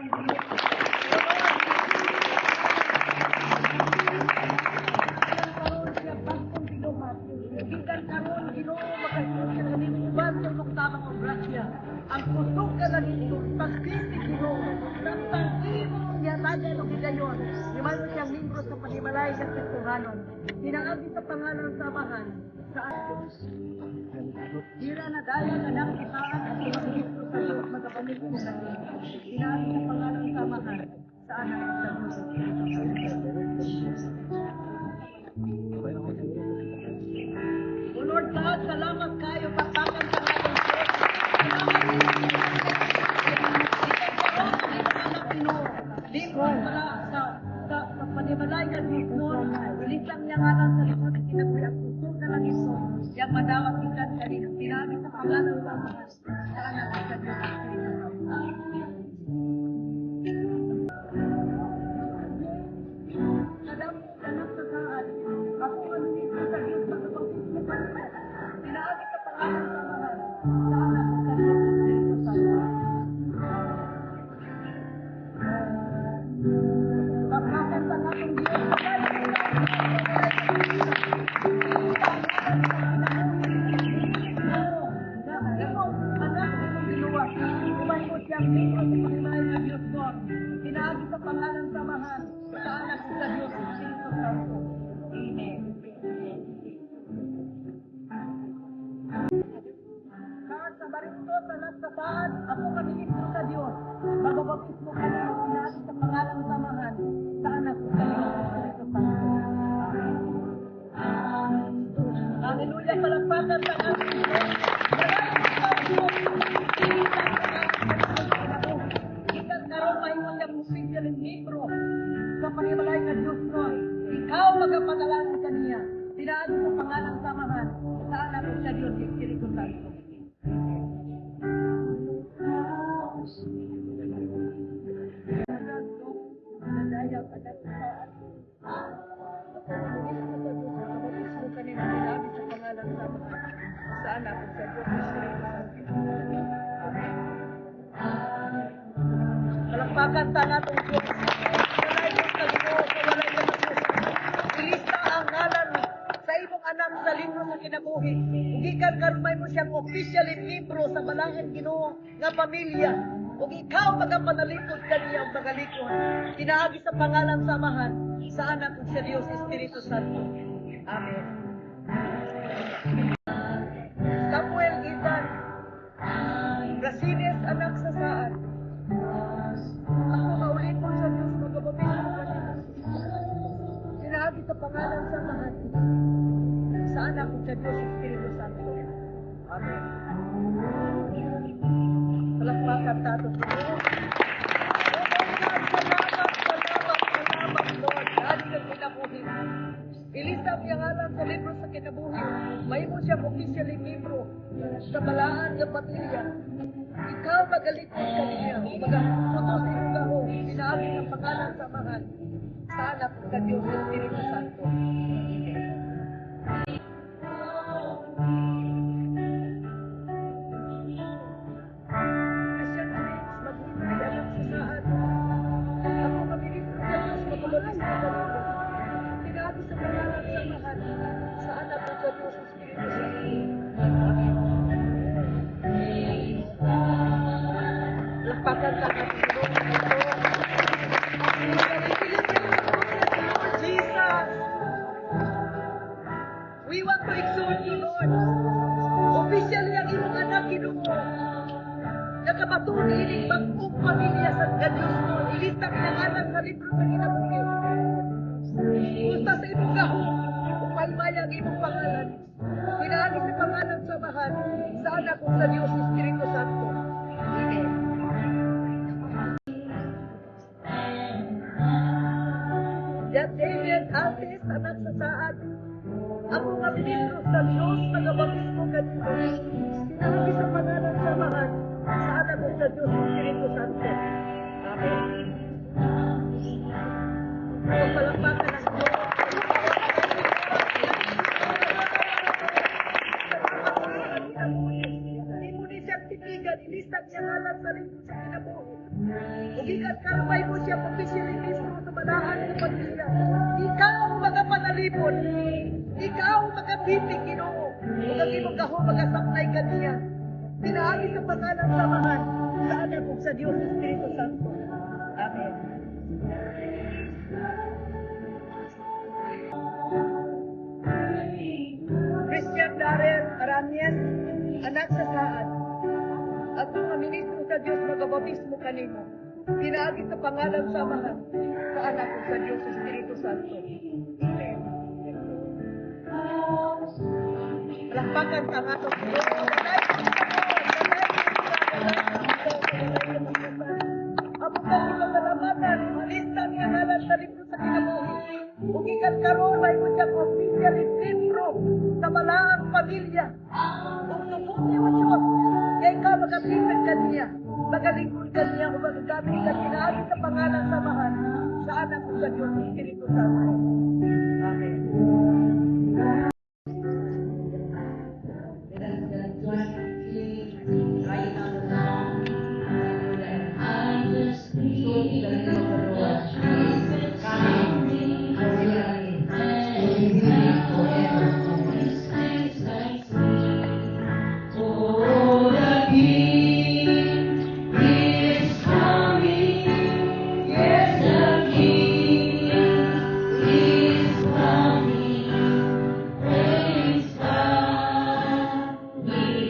atong Ginoo. Gikan karon Ginoo makasuot ka ganing uban sa imong tamang grasya. Ang kusog ka ganing pagkisi Ginoo. Samtang imong yatagan o gigayon, himalo siyang membro sa panimalay sa Kristohanon. Pinaagi sa pangalan sa Amahan sa Diyos. Dira na daya na nang isaan at Kristo sa Diyos magapamilya mo sa Diyos. Pinaagi sa pangalan sa Amahan sa Anak sa Diyos. O Lord God, salamat kayo pagpakan sa ating Diyos. Salamat Ikaw pala sa panimalay ka Diyos mo, ilisang niya nga lang sa likod at kinabuhi ang kusog na lang ito, yung madawat ikan kanina, pinagi sa pangalan sa mga sa anak sa Diyos. Salam mo, anak sa saan, ako ang nito sa Diyos, magpapagpapit mo pa rin. Pinagi sa pangalan sa mga sa anak sa Diyos. Pagkakan sa natong Diyos, Pinagi sa pangalan sa Amahan, sa Anak sa Diyos, Espiritu Santo. Amen. Kahit sa barito, sa nagsataan, ako kamilito sa Diyos. Magabapit mo ka na, pinagi sa pangalan sa Amahan, sa Anak sa Diyos, Espiritu Santo. Amen. Hallelujah, palagpakan sa ating Diyos. Maraming sa Diyos. Sa panimalay ka Diyos nun, ikaw magapadalangin kaniya, tinaado sa pangalang samahan, sa anak ko sa Diyos, Espiritu Santo. Nadaya ka na sa anak ko sa Diyos, Espiritu Santo. Palakpakan sa natong Diyos. Walay Diyos na Ginoo, sa walay ka na Diyos. Ilista ang ngalan sa imong anak sa libro sa kinabuhi. Gikan karumay mo siyang official in libro sa balangan Ginoo nga pamilya. Ug ikaw magapanalipod kaniya ang magalikod. Tinaagi sa pangalan sa Amahan, sa anak ug sa Dios Espiritu Santo. Amen. Samuel Isan Brasiles, anak sa saan. Ako maulit mo sa Diyos, magabapit mo ka niya. Sinaagi sa pangalan sa Amahan, sa anak ug sa Diyos Espiritu Santo. Amen. Palakpakan tato sa Diyos. Salamat, Lord. Dali ka kinabuhi. Ilista ang ngalan sa libro sa kinabuhi. May mo siyang officially libro sa balaan ng pamilya. Ikaw magalikod ka niya. Magaputos iyong gaho. Sinabi ng pangalan sa Amahan, sa anak sa Diyos Espiritu Santo. Lakpakan sa ating Lord Jesus. We want to exalt you, Lord. Officially ang iyong anak, Ginoo. Nakapatuloy ining bagong pamilya sa Diyos mo. Ilista pinangalan sa libro sa kinabuhi. Gusta sa imong gaho, upay-maya ang imong pangalan. Pinaagi sa pangalan sa Amahan, sa anak ug sa Diyos Espiritu Santo. Amen. That David Altis, anak sa saan. Ako nga ministro sa Diyos, magabaptismo ka dito. Pinaagi sa pangalan sa Amahan, sa anak ug sa Diyos Espiritu Santo. Amen. Palakpakan ang Diyos. Ilista niya ngalan sa libro sa kinabuhi. Ugikan karmay mo siya pagpisilismo sa manahan sa pamilya. Ikaw magapanalipon. Ikaw magapipig, Ginoo. Ug imong gaho magasaknay kaniya. Pinaagi sa pangalan samahan sa anak ug sa Dios Espiritu Santo. Amen. Christian Darrell Aranez, anak sa Saad. At mga ministro sa Diyos magabautismo kanimo. Pinaagi sa pangalan samahan sa anak ug sa Dios Espiritu Santo. Amen. Palakpakan sa atong Diyos. Amo ka sa salamatan, malistan nga ngalan sa libro sa kinabuhi. Ug ikan karon may usyang official libro sa balaang pamilya. Ug tubuti mo Diyos, kay ka magapipig kaniya, magalingkod kaniya, ug magagamit ka pinaagi sa pangalan samahan sa anak ug sa Diyos Espiritu Santo.